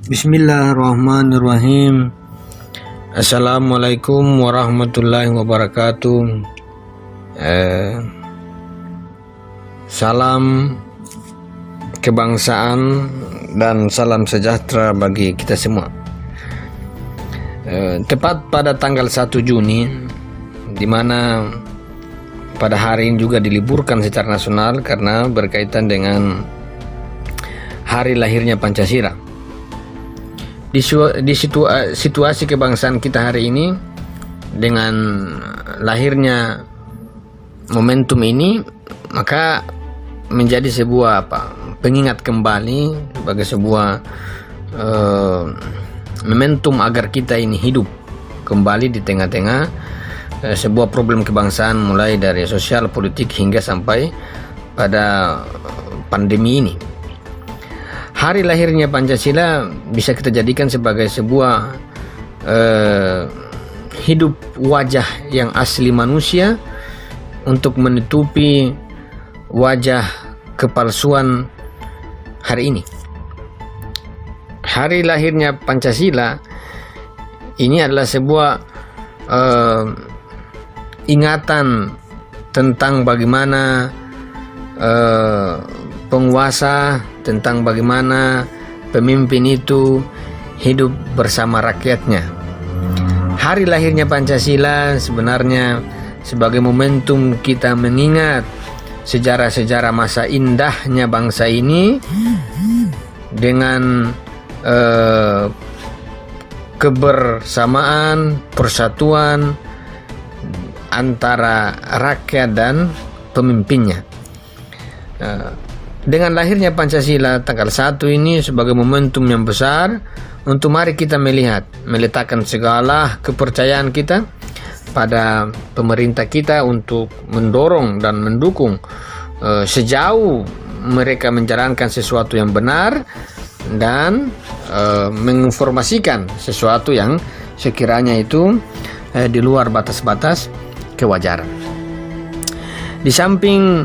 Bismillahirrahmanirrahim. Assalamualaikum warahmatullahi wabarakatuh. Salam kebangsaan dan salam sejahtera bagi kita semua. Tepat pada tanggal 1 Juni, di mana pada hari ini juga diliburkan secara nasional karena berkaitan dengan hari lahirnya Pancasila. Di situasi kebangsaan kita hari ini, dengan lahirnya momentum ini, maka menjadi sebuah pengingat kembali sebagai sebuah momentum agar kita ini hidup kembali di tengah-tengah sebuah problem kebangsaan, mulai dari sosial, politik hingga sampai pada pandemi ini. Hari lahirnya Pancasila bisa kita jadikan sebagai sebuah hidup wajah yang asli manusia untuk menutupi wajah kepalsuan hari ini. Hari lahirnya Pancasila ini adalah sebuah ingatan tentang bagaimana penguasa, tentang bagaimana pemimpin itu hidup bersama rakyatnya. Hari lahirnya Pancasila sebenarnya sebagai momentum kita mengingat sejarah-sejarah masa indahnya bangsa ini dengan kebersamaan, persatuan antara rakyat dan pemimpinnya. Dengan lahirnya Pancasila tanggal 1 ini sebagai momentum yang besar untuk mari kita meletakkan segala kepercayaan kita pada pemerintah kita untuk mendorong dan mendukung sejauh mereka menjalankan sesuatu yang benar dan menginformasikan sesuatu yang sekiranya itu di luar batas-batas kewajaran. Di samping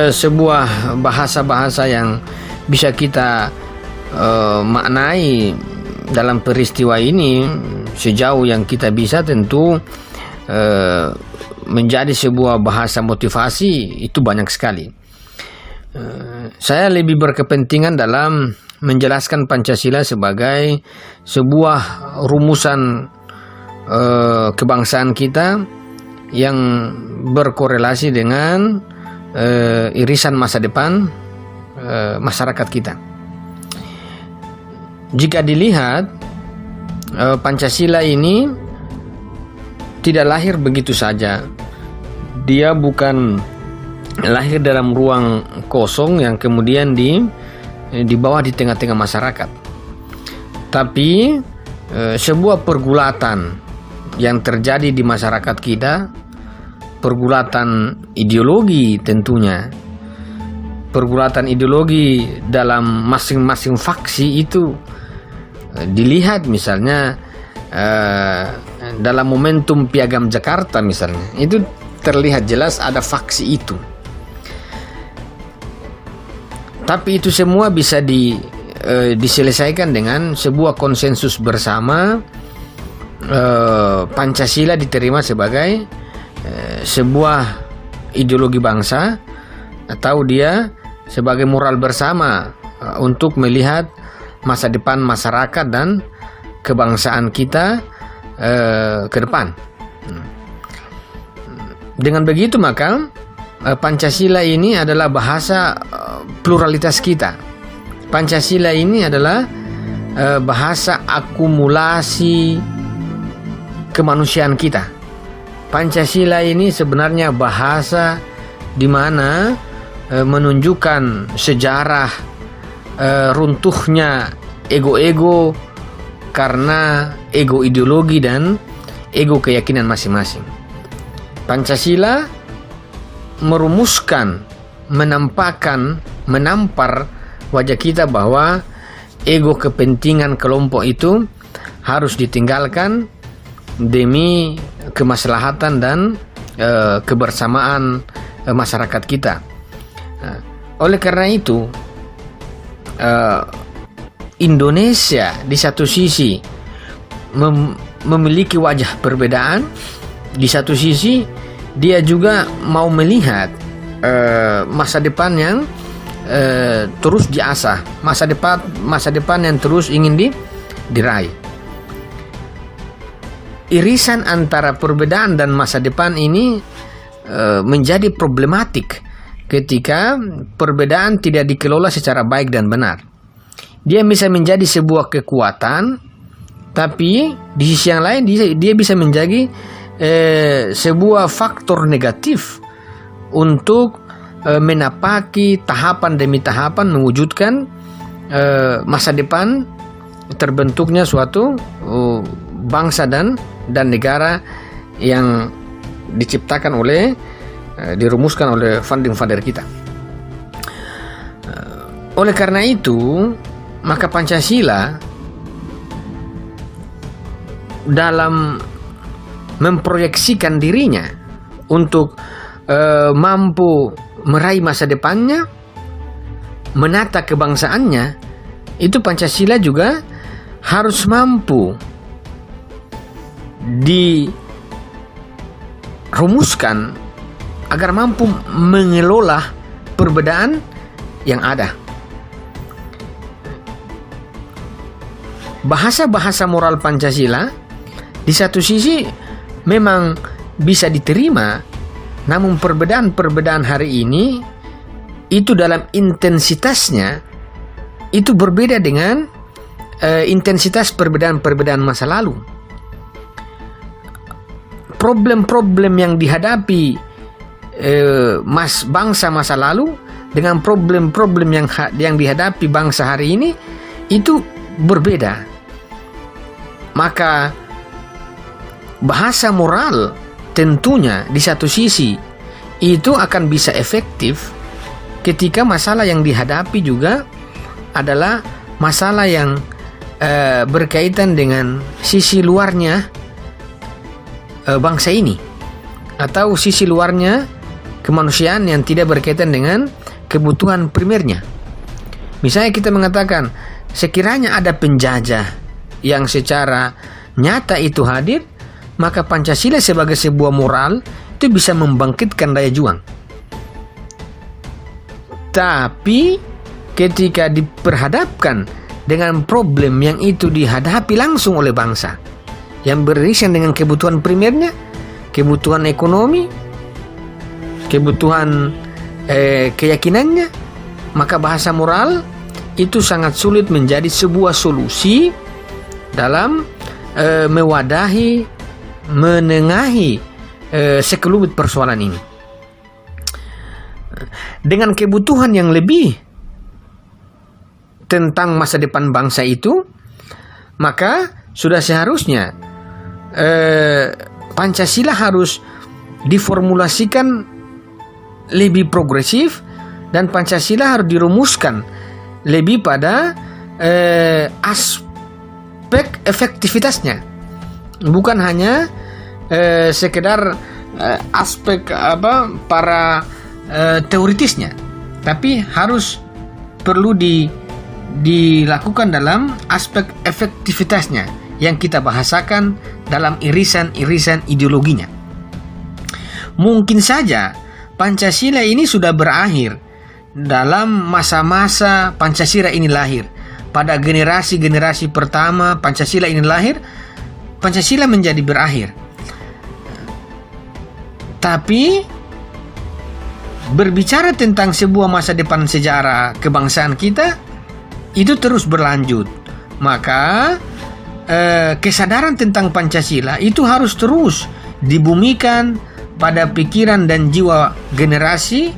sebuah bahasa-bahasa yang bisa kita maknai dalam peristiwa ini sejauh yang kita bisa, tentu menjadi sebuah bahasa motivasi itu banyak sekali. Saya lebih berkepentingan dalam menjelaskan Pancasila sebagai sebuah rumusan kebangsaan kita yang berkorelasi dengan irisan masa depan masyarakat kita. Jika dilihat, Pancasila ini tidak lahir begitu saja. Dia bukan lahir dalam ruang kosong yang kemudian dibawa di tengah-tengah masyarakat, tapi sebuah pergulatan yang terjadi di masyarakat kita, pergulatan ideologi tentunya, pergulatan ideologi dalam masing-masing faksi itu dilihat misalnya dalam momentum Piagam Jakarta misalnya, itu terlihat jelas ada faksi itu. Tapi itu semua bisa diselesaikan dengan sebuah konsensus bersama. Pancasila diterima sebagai sebuah ideologi bangsa, atau dia sebagai moral bersama untuk melihat masa depan masyarakat dan kebangsaan kita ke depan. Dengan begitu maka Pancasila ini adalah bahasa pluralitas kita. Pancasila ini adalah bahasa akumulasi kemanusiaan kita. Pancasila ini sebenarnya bahasa di mana menunjukkan sejarah runtuhnya ego-ego karena ego ideologi dan ego keyakinan masing-masing. Pancasila merumuskan, menampar wajah kita bahwa ego kepentingan kelompok itu harus ditinggalkan demi kemaslahatan dan kebersamaan masyarakat kita. Oleh karena itu Indonesia di satu sisi memiliki wajah perbedaan, di satu sisi dia juga mau melihat masa depan yang terus diasah, masa depan yang terus ingin diraih. Irisan antara perbedaan dan masa depan ini menjadi problematik ketika perbedaan tidak dikelola secara baik dan benar. Dia bisa menjadi sebuah kekuatan, tapi di sisi yang lain dia bisa menjadi sebuah faktor negatif untuk menapaki tahapan demi tahapan mewujudkan masa depan terbentuknya suatu bangsa dan negara yang diciptakan dirumuskan oleh founding father kita. Oleh karena itu, maka Pancasila dalam memproyeksikan dirinya untuk mampu meraih masa depannya, menata kebangsaannya, itu Pancasila juga harus mampu dirumuskan agar mampu mengelola perbedaan yang ada. Bahasa-bahasa moral Pancasila di satu sisi memang bisa diterima, namun perbedaan-perbedaan hari ini itu dalam intensitasnya itu berbeda dengan intensitas perbedaan-perbedaan masa lalu. Problem-problem yang dihadapi bangsa masa lalu dengan problem-problem yang dihadapi bangsa hari ini itu berbeda. Maka bahasa moral tentunya di satu sisi itu akan bisa efektif ketika masalah yang dihadapi juga adalah masalah yang berkaitan dengan sisi luarnya bangsa ini, atau sisi luarnya kemanusiaan yang tidak berkaitan dengan kebutuhan primernya. Misalnya kita mengatakan, sekiranya ada penjajah yang secara nyata itu hadir, maka Pancasila sebagai sebuah moral itu bisa membangkitkan daya juang. Tapi ketika diperhadapkan dengan problem yang itu dihadapi langsung oleh bangsa, yang beririsan dengan kebutuhan primernya, kebutuhan ekonomi, kebutuhan keyakinannya, maka bahasa moral itu sangat sulit menjadi sebuah solusi dalam mewadahi, menengahi sekelumit persoalan ini. Dengan kebutuhan yang lebih tentang masa depan bangsa itu, maka sudah seharusnya Pancasila harus diformulasikan lebih progresif, dan Pancasila harus dirumuskan lebih pada aspek efektivitasnya, bukan hanya sekedar aspek para teoritisnya, tapi harus perlu dilakukan dalam aspek efektivitasnya yang kita bahasakan dalam irisan-irisan ideologinya. Mungkin saja Pancasila ini sudah berakhir dalam masa-masa Pancasila ini lahir. Pada generasi-generasi pertama Pancasila ini lahir, Pancasila menjadi berakhir. Tapi berbicara tentang sebuah masa depan sejarah kebangsaan kita itu terus berlanjut. Maka kesadaran tentang Pancasila itu harus terus dibumikan pada pikiran dan jiwa generasi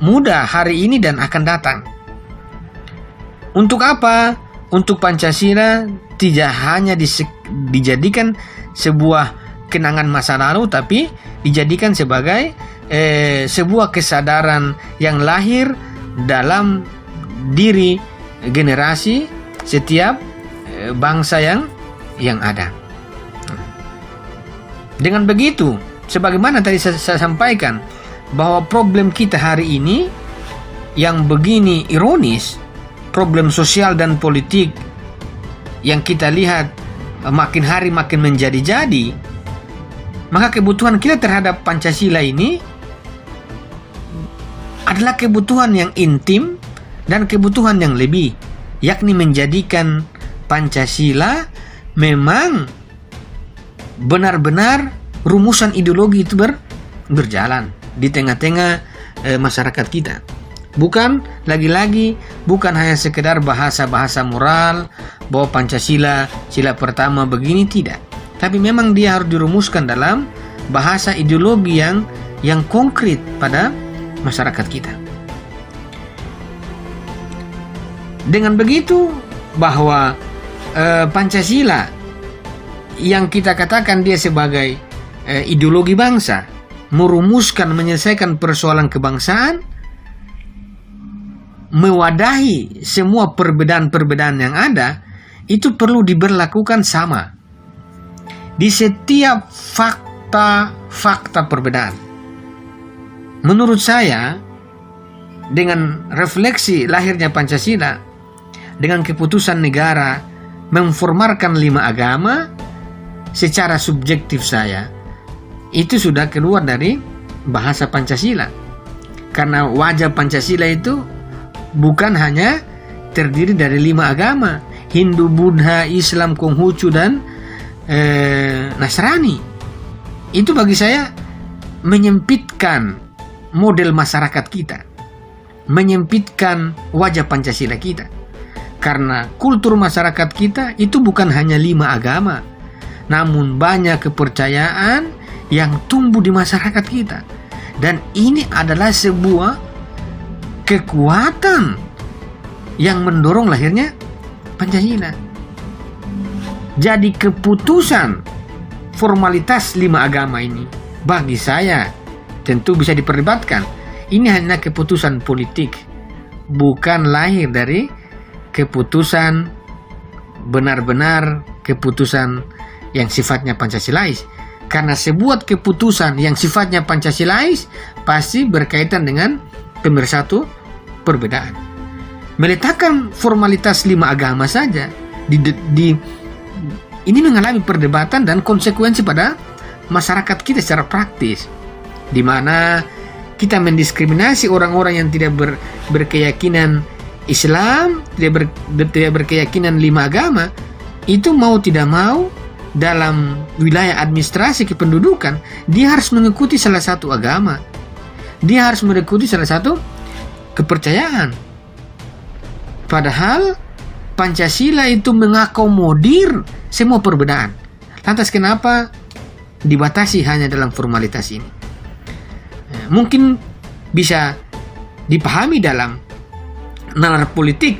muda hari ini dan akan datang. Untuk apa? Untuk Pancasila tidak hanya dijadikan sebuah kenangan masa lalu, tapi dijadikan sebagai sebuah kesadaran yang lahir dalam diri generasi setiap bangsa yang ada. Dengan begitu, sebagaimana tadi saya sampaikan, bahwa problem kita hari ini yang begini ironis, problem sosial dan politik yang kita lihat makin hari makin menjadi-jadi, maka kebutuhan kita terhadap Pancasila ini adalah kebutuhan yang intim dan kebutuhan yang lebih, yakni menjadikan Pancasila memang benar-benar rumusan ideologi itu berjalan di tengah-tengah masyarakat kita. Bukan lagi-lagi bukan hanya sekedar bahasa-bahasa moral bahwa Pancasila sila pertama begini, tidak. Tapi memang dia harus dirumuskan dalam bahasa ideologi yang konkret pada masyarakat kita. Dengan begitu bahwa Pancasila yang kita katakan dia sebagai ideologi bangsa, merumuskan, menyelesaikan persoalan kebangsaan, mewadahi semua perbedaan-perbedaan yang ada, itu perlu diberlakukan sama di setiap fakta perbedaan. Menurut saya, dengan refleksi lahirnya Pancasila, dengan keputusan negara memformalkan 5 agama, secara subjektif saya, itu sudah keluar dari bahasa Pancasila. Karena wajah Pancasila itu bukan hanya terdiri dari 5 agama, Hindu, Buddha, Islam, Konghucu, dan Nasrani. Itu bagi saya menyempitkan model masyarakat kita, menyempitkan wajah Pancasila kita. Karena kultur masyarakat kita itu bukan hanya 5 agama, namun banyak kepercayaan yang tumbuh di masyarakat kita. Dan ini adalah sebuah kekuatan yang mendorong lahirnya Pancasila. Jadi keputusan formalitas 5 agama ini bagi saya tentu bisa diperdebatkan. Ini hanya keputusan politik, bukan lahir dari keputusan benar-benar keputusan yang sifatnya Pancasilais. Karena sebuah keputusan yang sifatnya Pancasilais pasti berkaitan dengan pemersatu perbedaan. Meletakkan formalitas 5 agama saja ini mengalami perdebatan dan konsekuensi pada masyarakat kita secara praktis, di mana kita mendiskriminasi orang-orang yang tidak berkeyakinan Islam, tidak berkeyakinan 5 agama, itu mau tidak mau dalam wilayah administrasi kependudukan dia harus mengikuti salah satu agama, dia harus mengikuti salah satu kepercayaan. Padahal Pancasila itu mengakomodir semua perbedaan. Lantas kenapa dibatasi hanya dalam formalitas ini? Mungkin bisa dipahami dalam nalar politik,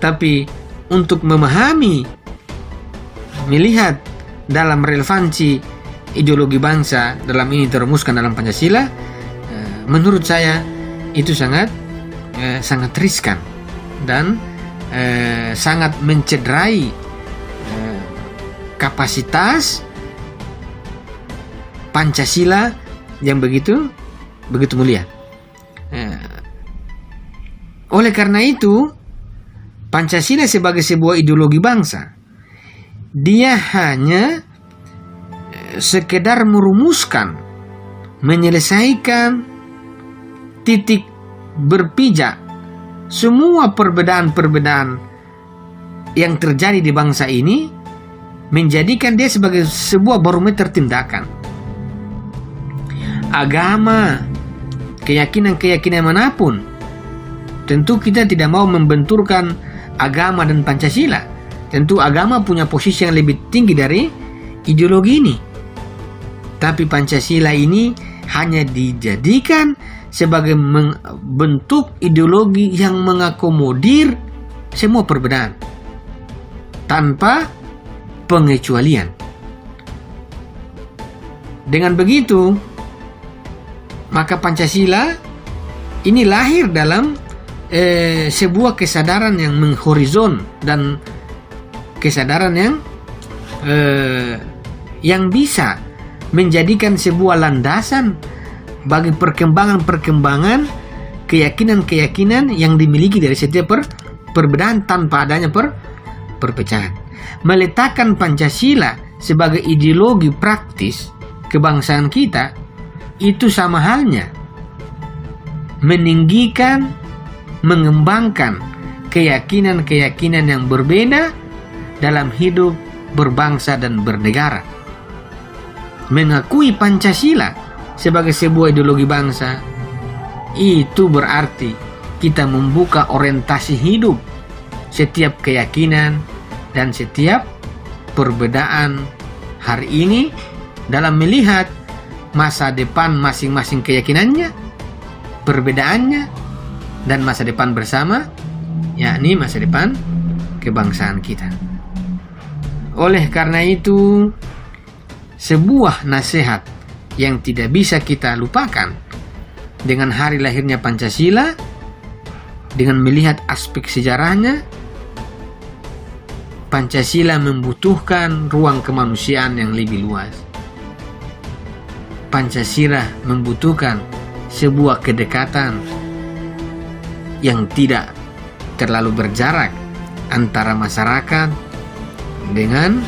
tapi untuk memahami, melihat dalam relevansi ideologi bangsa dalam ini terumuskan dalam Pancasila, menurut saya itu sangat riskan dan sangat mencederai kapasitas Pancasila yang begitu mulia. Oleh karena itu, Pancasila sebagai sebuah ideologi bangsa, dia hanya sekedar merumuskan, menyelesaikan titik berpijak semua perbedaan-perbedaan yang terjadi di bangsa ini, menjadikan dia sebagai sebuah barometer tindakan. Agama, keyakinan-keyakinan manapun, tentu kita tidak mau membenturkan agama dan Pancasila. Tentu agama punya posisi yang lebih tinggi dari ideologi ini. Tapi Pancasila ini hanya dijadikan sebagai bentuk ideologi yang mengakomodir semua perbedaan tanpa pengecualian. Dengan begitu, maka Pancasila ini lahir dalam sebuah kesadaran yang menghorizon dan kesadaran yang bisa menjadikan sebuah landasan bagi perkembangan-perkembangan keyakinan-keyakinan yang dimiliki dari setiap perbedaan tanpa adanya perpecahan. Meletakkan Pancasila sebagai ideologi praktis kebangsaan kita itu sama halnya meninggikan, mengembangkan keyakinan-keyakinan yang berbeda dalam hidup berbangsa dan bernegara. Mengakui Pancasila sebagai sebuah ideologi bangsa itu berarti kita membuka orientasi hidup setiap keyakinan dan setiap perbedaan hari ini dalam melihat masa depan masing-masing keyakinannya, perbedaannya, dan masa depan bersama, yakni masa depan kebangsaan kita. Oleh karena itu, sebuah nasihat yang tidak bisa kita lupakan dengan hari lahirnya Pancasila, dengan melihat aspek sejarahnya, Pancasila membutuhkan ruang kemanusiaan yang lebih luas. Pancasila membutuhkan sebuah kedekatan yang tidak terlalu berjarak antara masyarakat dengan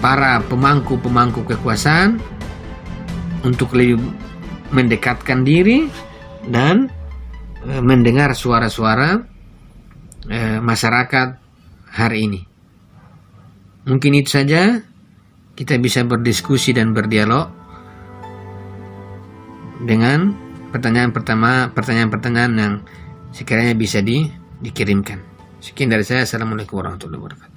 para pemangku kekuasaan untuk lebih mendekatkan diri dan mendengar suara-suara masyarakat hari ini. Mungkin itu saja, kita bisa berdiskusi dan berdialog dengan pertanyaan-pertanyaan yang sekiranya bisa dikirimkan. Sekian dari saya. Assalamualaikum warahmatullahi wabarakatuh.